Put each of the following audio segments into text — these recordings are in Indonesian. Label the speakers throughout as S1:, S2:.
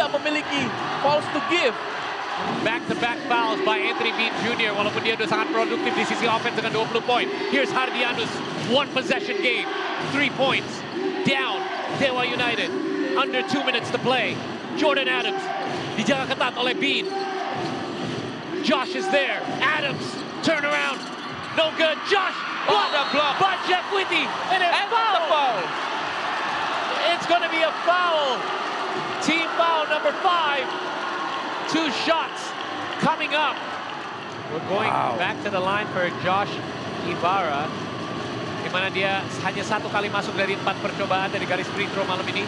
S1: tidak memiliki fouls to give.
S2: Back-to-back fouls by Anthony Bean Jr. Walaupun dia sudah sangat produktif di sisi offense dengan 20 poin. Here's Hardianus, one possession game, 3 points. Down, Dewa United. Under 2 minutes to play. Jordan Adams dijaga ketat oleh Bean. Josh is there. Adams, turn around. No good. Josh, blocked by Jeff Witty. And a foul. It's going to be a foul. Team foul number 5. 2 shots coming up. We're going back to the line for Josh Ibarra. Di mana dia hanya 1 kali masuk dari 4 percobaan dari garis free throw malam ini.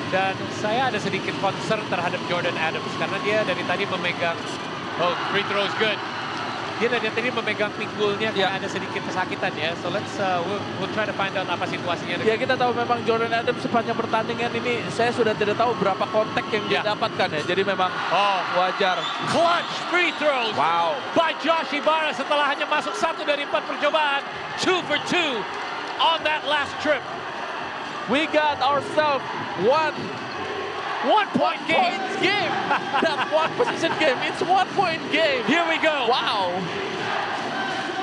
S2: Dan saya ada sedikit concern terhadap Jordan Adams karena dia dari tadi memegang, free throw is good. Dia dari tadi memegang pinggulnya karena ada sedikit kesakitan ya. So let's we'll try to find out apa situasinya.
S1: Ya kita tahu memang Jordan Adams sepanjang pertandingan ini saya sudah tidak tahu berapa kontak yang dia dapatkan ya. Jadi memang wajar.
S2: Clutch free throws by Josh Ibarra setelah hanya masuk 1 dari 4 percobaan. 2 for 2 on that last trip.
S1: We got ourselves one point game. That's one possession game. It's 1 point game.
S2: Here we go.
S1: Wow.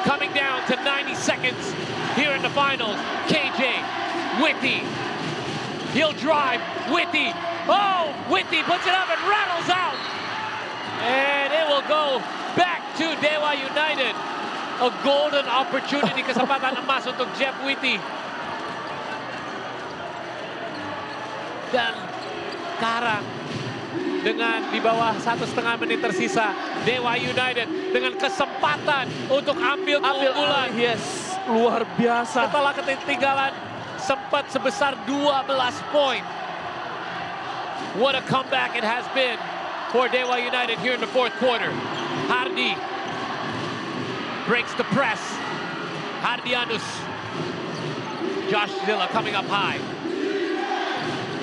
S2: Coming down to 90 seconds here in the finals. KJ, Witty. He'll drive. Witty. Oh, Witty puts it up and rattles out. And it will go back to Dewa United. A golden opportunity, kesempatan emas untuk Jeff Witty. Dan sekarang dengan di bawah 1,5 menit tersisa, Dewa United dengan kesempatan untuk ambil keunggulan.
S1: Yes, luar biasa.
S2: Setelah ketinggalan sempat sebesar 12 poin. What a comeback it has been for Dewa United here in the 4th quarter. Hardy breaks the press. Hardianus. Josh Zilla coming up high.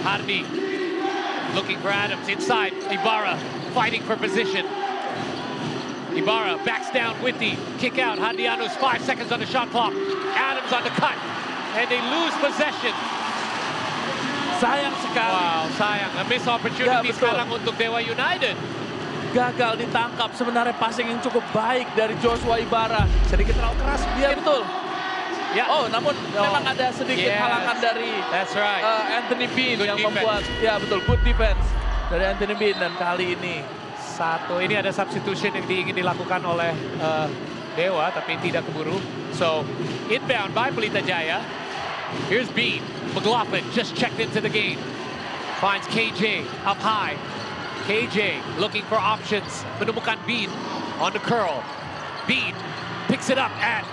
S2: Hardy looking for Adams inside. Ibarra fighting for position. Ibarra backs down Witty. Kick out. Hardianus 5 seconds on the shot clock. Adams on the cut. And they lose possession.
S1: Sayang sekali.
S2: Wow, sayang. A missed opportunity sekarang untuk Dewa United.
S1: Gagal ditangkap. Sebenarnya passing yang cukup baik dari Joshua Ibarra.
S2: Sedikit terlalu keras.
S1: Iya betul.
S2: Ya.
S1: Namun memang ada sedikit halangan dari Anthony Bean yang membuat, good defense dari Anthony Bean. Dan kali ini
S2: ini ada substitution yang ingin dilakukan oleh Dewa tapi tidak keburu. So inbound by Pelita Jaya. Here's Bean. McLaughlin just checked into the game. Finds KJ up high. KJ looking for options. Menemukan Bean on the curl. Bean picks it up at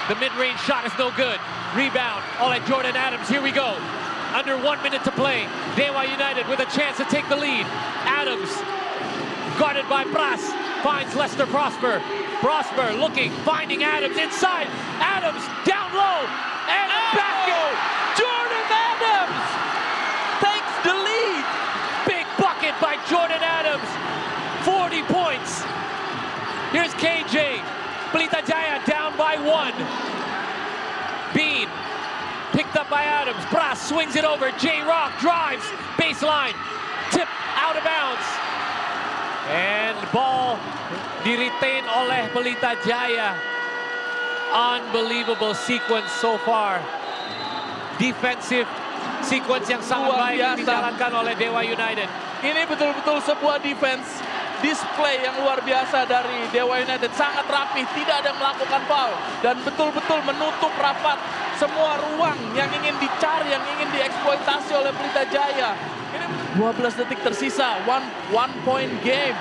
S2: the mid-range shot is no good. Rebound oleh Jordan Adams. Here we go. Under 1 minute to play. Dewa United with a chance to take the lead. Adams guarded by Pras. Finds Lester Prosper. Prosper looking, finding Adams inside. Adams down low. And a basket.
S1: Jordan Adams takes the lead.
S2: Big bucket by Jordan Adams. 40 points. Here's KJ. Pelita Jaya down by 1. Bean picked up by Adams. Pras swings it over. J-Rock drives. Baseline. Tip out of bounds. And ball di-retain oleh Pelita Jaya. Unbelievable sequence so far. Defensive sequence yang sangat baik dijalankan oleh Dewa United.
S1: Ini betul-betul sebuah defense display yang luar biasa dari Dewa United. Sangat rapi, tidak ada yang melakukan foul. Dan betul-betul menutup rapat semua ruang yang ingin dicari, yang ingin dieksploitasi oleh Pelita Jaya. Ini 12 detik tersisa, one point game.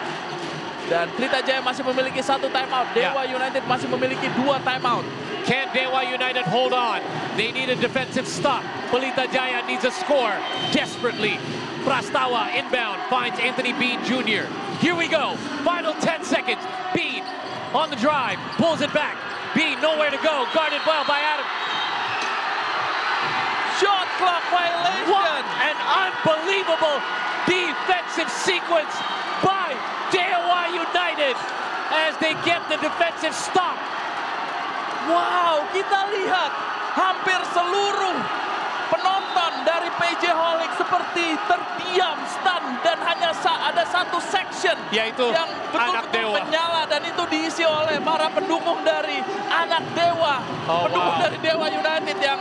S1: Dan Pelita Jaya masih memiliki 1 timeout. Dewa United masih memiliki 2 timeout.
S2: Can Dewa United hold on? They need a defensive stop. Pelita Jaya needs a score desperately. Prastawa inbound finds Anthony Bean Jr. Here we go. Final 10 seconds. Bean on the drive. Pulls it back. Bean nowhere to go. Guarded well by Adam.
S1: Shot clock violation.
S2: What an unbelievable defensive sequence by Dewa United as they get the defensive stop.
S1: Wow, kita lihat hampir seluruh penonton dari PJ Holic seperti terdiam diam, stun, dan hanya ada satu section
S2: Yaitu
S1: yang
S2: Anak
S1: betul-betul
S2: Dewa.
S1: menyala, dan itu diisi oleh para pendukung dari Anak Dewa.
S2: Oh,
S1: Pendukung
S2: wow.
S1: dari Dewa United yang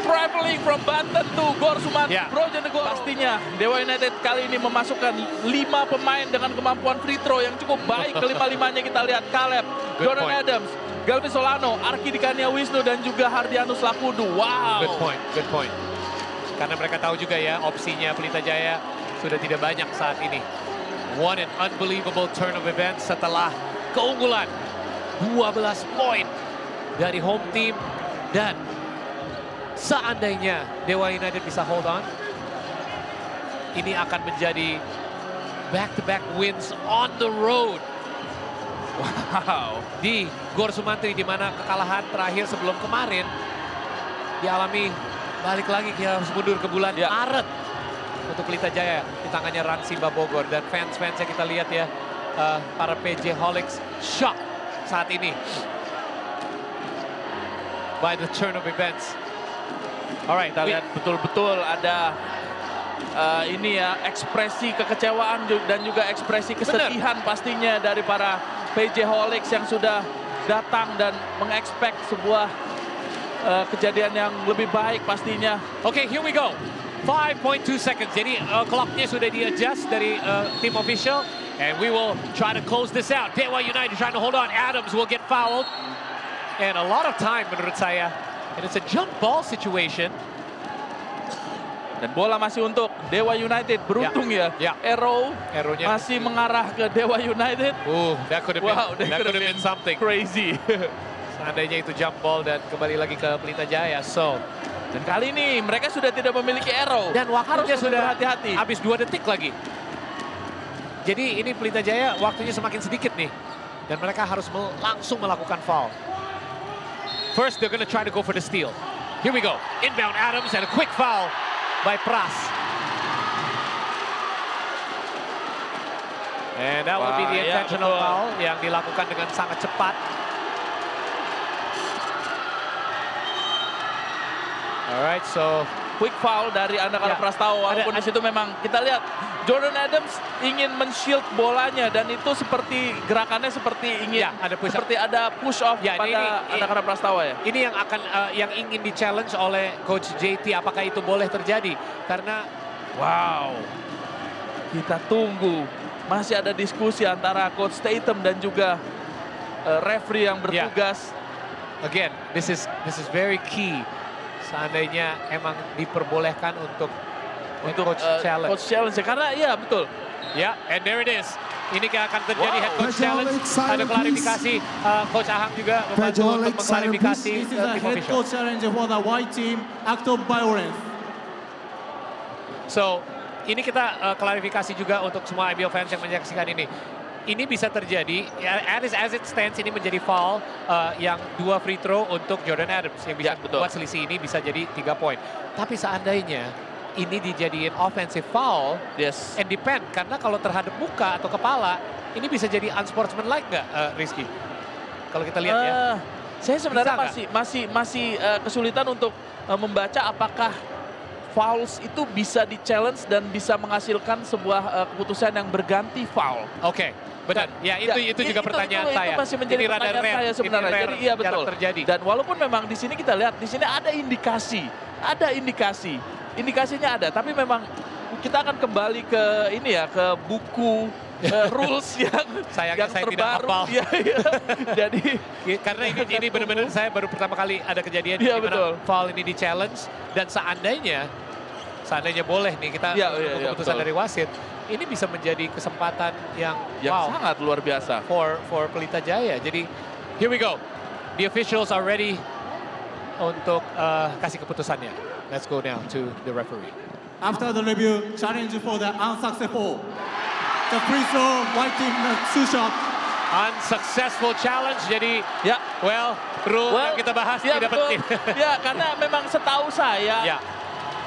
S1: traveling from Banten to Gor Sumantri,
S2: Yeah.
S1: Bojonegoro. Pastinya Dewa United kali ini memasukkan 5 pemain dengan kemampuan free throw yang cukup baik. Kelima-limanya kita lihat Caleb,
S2: Good
S1: Jordan
S2: point.
S1: Adams, Galvin Solano, Arki Dikania Wisnu, dan juga Hardianus Lakudu. Wow.
S2: Good point, good point. Karena mereka tahu juga ya, opsinya Pelita Jaya sudah tidak banyak saat ini. What an unbelievable turn of events setelah keunggulan 12 poin dari home team. Dan seandainya Dewa United bisa hold on, ini akan menjadi back-to-back wins on the road.
S1: Wow.
S2: Di Gor Sumantri, di mana kekalahan terakhir sebelum kemarin dialami, balik lagi kita harus mundur ke bulan
S1: Ya.
S2: Maret untuk Pelita Jaya di tangannya Rans Simba Bogor. Dan fans-fansnya kita lihat ya, para PJ Holics shock saat ini by the turn of events. Alright,
S1: Kita lihat betul-betul ada ini ya, ekspresi kekecewaan dan juga ekspresi kesedihan pastinya dari para PJ Holics yang sudah datang dan mengekspek sebuah kejadian yang lebih baik pastinya.
S2: Okay, here we go. 5.2 seconds. Jadi clocknya sudah di-adjust dari team official. And we will try to close this out. Dewa United trying to hold on. Adams will get fouled. And a lot of time menurut saya. And it's a jump ball situation.
S1: Dan bola masih untuk Dewa United. Beruntung ya. Arrow-nya masih mengarah ke Dewa United.
S2: That could have been something.
S1: Crazy.
S2: Seandainya itu jump ball dan kembali lagi ke Pelita Jaya. So,
S1: dan kali ini mereka sudah tidak memiliki arrow.
S2: Dan waktunya
S1: harus
S2: sudah
S1: hati-hati.
S2: habis 2 detik lagi. Jadi ini Pelita Jaya waktunya semakin sedikit nih. Dan mereka harus langsung melakukan foul. First, they're going to try to go for the steal. Here we go. Inbound Adams and a quick foul by Pras. And that will be the intentional foul yang dilakukan dengan sangat cepat. Alright, so
S1: quick foul dari anak-anak Prastawa, walaupun di situ memang kita lihat Jordan Adams ingin men-shield bolanya, dan itu seperti gerakannya seperti ingin ada push off pada anak-anak Prastawa ya.
S2: Ini yang akan yang ingin di-challenge oleh Coach JT, apakah itu boleh terjadi? Karena
S1: wow, kita tunggu, masih ada diskusi antara Coach Tatum dan juga referee yang bertugas.
S2: Again, this is very key. Seandainya emang diperbolehkan untuk coach challenge.
S1: Coach challenge, karena iya betul.
S2: Ya, and there it is. Ini akan terjadi head coach challenge. Ada klarifikasi, Coach Ahang juga membantu untuk mengklarifikasi
S3: This is a head coach challenge for the white team, act of violence.
S2: So, ini kita klarifikasi juga untuk semua IBL fans yang menyaksikan ini. Ini bisa terjadi, as it stands ini menjadi foul yang 2 free throw untuk Jordan Adams. Yang bisa buat selisih ini bisa jadi 3 poin. Tapi seandainya ini dijadiin offensive foul, and depend, karena kalau terhadap muka atau kepala, ini bisa jadi unsportsmanlike nggak, Rizky? Kalau kita lihat ya.
S1: Saya sebenarnya masih kesulitan untuk membaca apakah fouls itu bisa di-challenge dan bisa menghasilkan sebuah keputusan yang berganti foul.
S2: Oke. Benar, ya itu juga pertanyaan saya.
S1: Itu masih menjadi pertanyaan saya sebenarnya. Jadi iya betul.
S2: Terjadi.
S1: Dan walaupun memang di sini kita lihat, di sini ada indikasi, indikasinya ada. Tapi memang kita akan kembali ke ini ya, ke buku rules yang
S2: saya
S1: terbaru.
S2: tidak hafal.
S1: Ya. Jadi
S2: karena ini benar-benar saya baru pertama kali ada kejadian di mana foul ini di challenge, dan seandainya boleh nih kita keputusan dari wasit. Ini bisa menjadi kesempatan yang
S1: sangat luar biasa
S2: for Pelita Jaya. Jadi here we go. The officials are ready untuk kasih keputusannya. Let's go now to the referee.
S3: After the review, challenge for the unsuccessful. The free throw, white team, 2 shot.
S2: Unsuccessful challenge. Jadi rule yang kita bahas tidak penting.
S1: Ya, karena memang setahu saya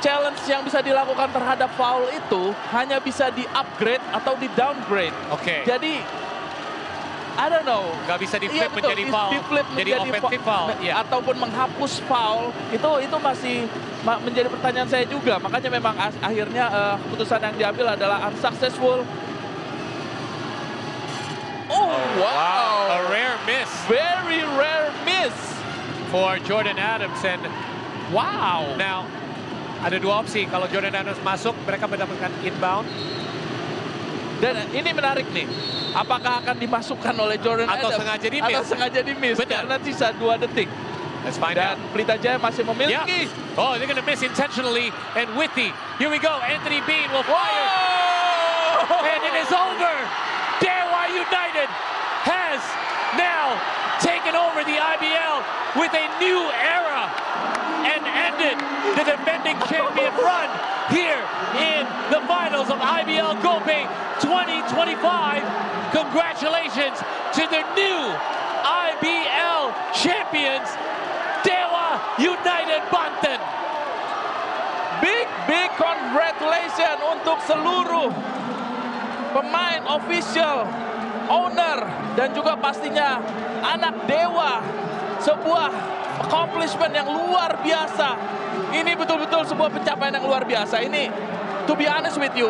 S1: challenge yang bisa dilakukan terhadap foul itu hanya bisa di-upgrade atau di-downgrade.
S2: Oke.
S1: Jadi, I don't know.
S2: Nggak bisa di-flip menjadi foul. Jadi offensive foul.
S1: Ataupun menghapus foul, itu masih menjadi pertanyaan saya juga. Makanya memang akhirnya keputusan yang diambil adalah unsuccessful. Oh, wow.
S2: A rare miss.
S1: Very rare miss.
S2: For Jordan Adams. And
S1: Wow.
S2: now, ada dua opsi. Kalau Jordan Adams masuk, mereka mendapatkan inbound.
S1: Dan ini menarik nih. Apakah akan dimasukkan oleh Jordan
S2: Atau
S1: Adams?
S2: sengaja di-miss.
S1: Atau sengaja di-miss.
S2: Benar.
S1: Karena sisa 2 detik.
S2: Let's find
S1: Dan
S2: out.
S1: Pelita Jaya masih memiliki.
S2: Yeah. Oh, they're going to miss intentionally. And Withy, here we go. Anthony Bean will fire.
S1: Wow.
S2: And it is over. Dewa United has now taken over the IBL with a new era and ended the defending champion run here in the finals of IBL Gope 2025. Congratulations to the new IBL champions, Dewa United Banten.
S1: Big congratulations untuk seluruh pemain, official, owner, dan juga pastinya anak Dewa. Sebuah accomplishment yang luar biasa. Ini betul-betul sebuah pencapaian yang luar biasa. Ini, to be honest with you,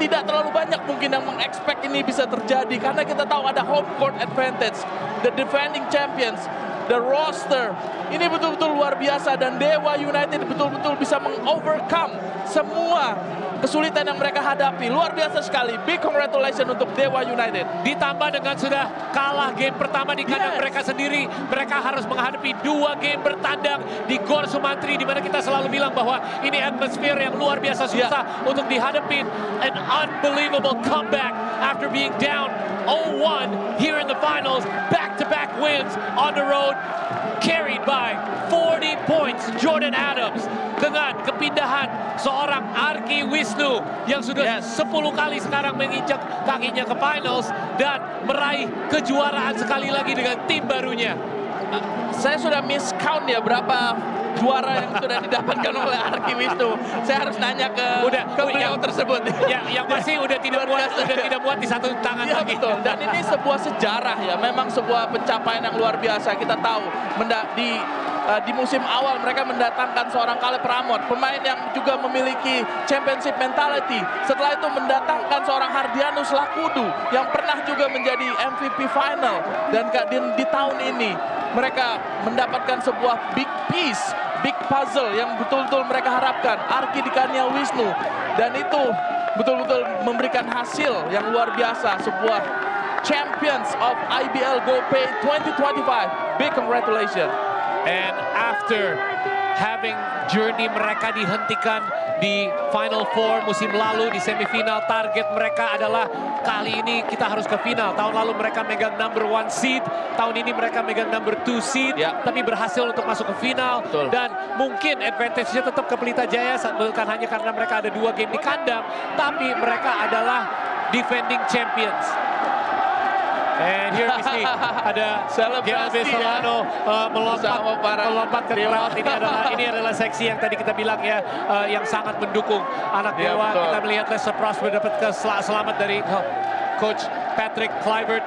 S1: tidak terlalu banyak mungkin yang mengexpect ini bisa terjadi. Karena kita tahu ada home court advantage. The defending champions, the roster. Ini betul-betul luar biasa. Dan Dewa United betul-betul bisa meng-overcome semua kesulitan yang mereka hadapi. Luar biasa sekali. Big congratulations untuk Dewa United.
S2: Ditambah dengan sudah kalah game pertama di kandang mereka sendiri. Mereka harus menghadapi 2 game bertandang di Gor Sumantri, di mana kita selalu bilang bahwa ini atmosfer yang luar biasa susah untuk dihadapi. An unbelievable comeback after being down 0-1 here in the finals. Back-to-back wins on the road. Carried by 40 points Jordan Adams dengan kepindahan seorang Arki Wisnu yang sudah 10 kali sekarang menginjak kakinya ke finals dan meraih kejuaraan sekali lagi dengan tim barunya.
S1: Saya sudah miscount ya berapa juara yang sudah didapatkan oleh Arki Wisnu. Saya harus nanya ke beliau tersebut.
S2: Yang pasti udah tidak muat di satu tangan
S1: ya,
S2: lagi.
S1: Betul. Dan ini sebuah sejarah ya. Memang sebuah pencapaian yang luar biasa. Kita tahu di musim awal mereka mendatangkan seorang Caleb Ramot, pemain yang juga memiliki championship mentality. Setelah itu mendatangkan seorang Hardianus Lakudu yang pernah juga menjadi MVP final. Dan di tahun ini mereka mendapatkan sebuah big piece, big puzzle yang betul-betul mereka harapkan. Arki Dikania Wisnu. Dan itu betul-betul memberikan hasil yang luar biasa. Sebuah champions of IBL Gope 2025. Big congratulations.
S2: And after having journey mereka dihentikan di Final Four musim lalu di semifinal, target mereka adalah kali ini kita harus ke final. Tahun lalu mereka megang number 1 seed, tahun ini mereka megang number 2 seed, tapi berhasil untuk masuk ke final.
S1: Betul.
S2: Dan mungkin advantage-nya tetap ke Pelita Jaya, bukan hanya karena mereka ada 2 game di kandang, tapi mereka adalah defending champions. And here we see ada Gelbe Solano melompat ke crowd. Ini adalah seksi yang tadi kita bilang ya, yang sangat mendukung anak Dewa. Kita melihat Lester Prosper dapat selamat dari Coach Patrick Kluivert.